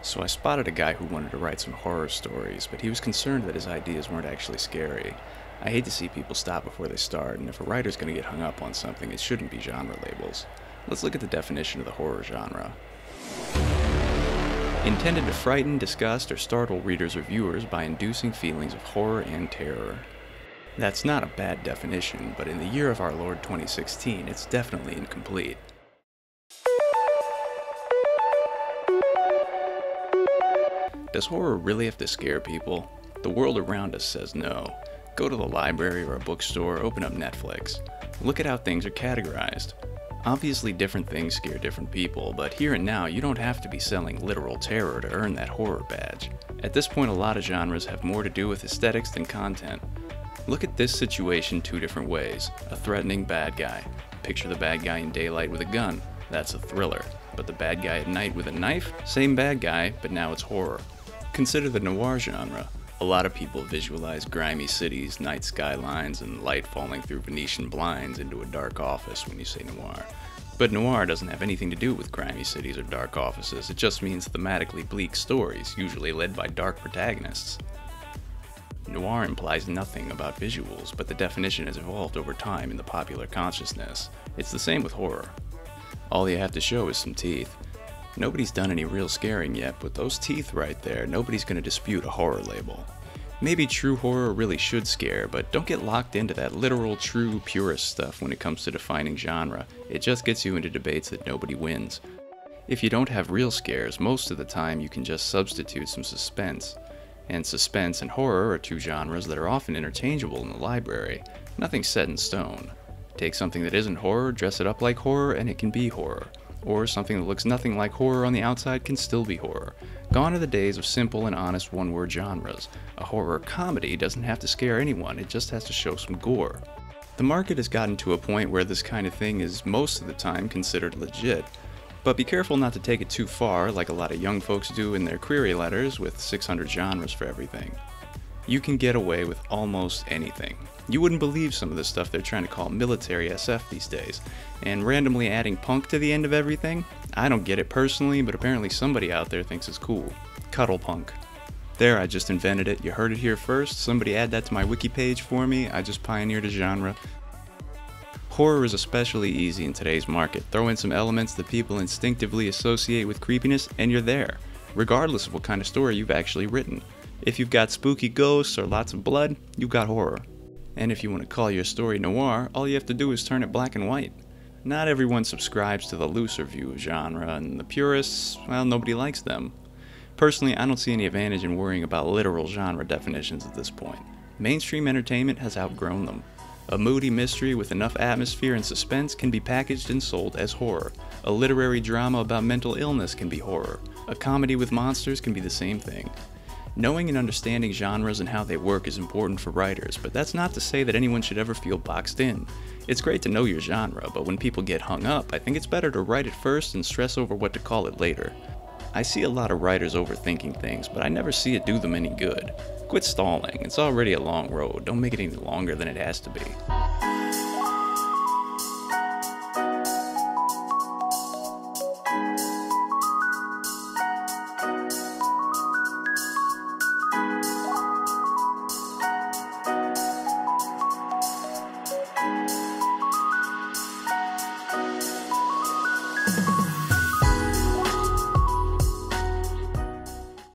So I spotted a guy who wanted to write some horror stories, but he was concerned that his ideas weren't actually scary. I hate to see people stop before they start, and if a writer's going to get hung up on something, it shouldn't be genre labels. Let's look at the definition of the horror genre. Intended to frighten, disgust, or startle readers or viewers by inducing feelings of horror and terror. That's not a bad definition, but in the year of our Lord 2016, it's definitely incomplete. Does horror really have to scare people? The world around us says no. Go to the library or a bookstore, open up Netflix. Look at how things are categorized. Obviously different things scare different people, but here and now you don't have to be selling literal terror to earn that horror badge. At this point, a lot of genres have more to do with aesthetics than content. Look at this situation two different ways. A threatening bad guy. Picture the bad guy in daylight with a gun. That's a thriller. But the bad guy at night with a knife? Same bad guy, but now it's horror. Consider the noir genre. A lot of people visualize grimy cities, night skylines, and light falling through Venetian blinds into a dark office when you say noir. But noir doesn't have anything to do with grimy cities or dark offices, it just means thematically bleak stories, usually led by dark protagonists. Noir implies nothing about visuals, but the definition has evolved over time in the popular consciousness. It's the same with horror. All you have to show is some teeth. Nobody's done any real scaring yet, but those teeth right there, nobody's gonna dispute a horror label. Maybe true horror really should scare, but don't get locked into that literal, true, purist stuff when it comes to defining genre. It just gets you into debates that nobody wins. If you don't have real scares, most of the time you can just substitute some suspense. And suspense and horror are two genres that are often interchangeable in the library. Nothing's set in stone. Take something that isn't horror, dress it up like horror, and it can be horror. Or something that looks nothing like horror on the outside can still be horror. Gone are the days of simple and honest one-word genres. A horror comedy doesn't have to scare anyone, it just has to show some gore. The market has gotten to a point where this kind of thing is most of the time considered legit. But be careful not to take it too far, like a lot of young folks do in their query letters with 600 genres for everything. You can get away with almost anything. You wouldn't believe some of the stuff they're trying to call military SF these days. And randomly adding punk to the end of everything? I don't get it personally, but apparently somebody out there thinks it's cool. Cuddle punk. There, I just invented it. You heard it here first. Somebody add that to my wiki page for me. I just pioneered a genre. Horror is especially easy in today's market. Throw in some elements that people instinctively associate with creepiness, and you're there, regardless of what kind of story you've actually written. If you've got spooky ghosts or lots of blood, you've got horror. And if you want to call your story noir, all you have to do is turn it black and white. Not everyone subscribes to the looser view of genre, and the purists, well, nobody likes them. Personally, I don't see any advantage in worrying about literal genre definitions at this point. Mainstream entertainment has outgrown them. A moody mystery with enough atmosphere and suspense can be packaged and sold as horror. A literary drama about mental illness can be horror. A comedy with monsters can be the same thing. Knowing and understanding genres and how they work is important for writers, but that's not to say that anyone should ever feel boxed in. It's great to know your genre, but when people get hung up, I think it's better to write it first and stress over what to call it later. I see a lot of writers overthinking things, but I never see it do them any good. Quit stalling, it's already a long road, don't make it any longer than it has to be.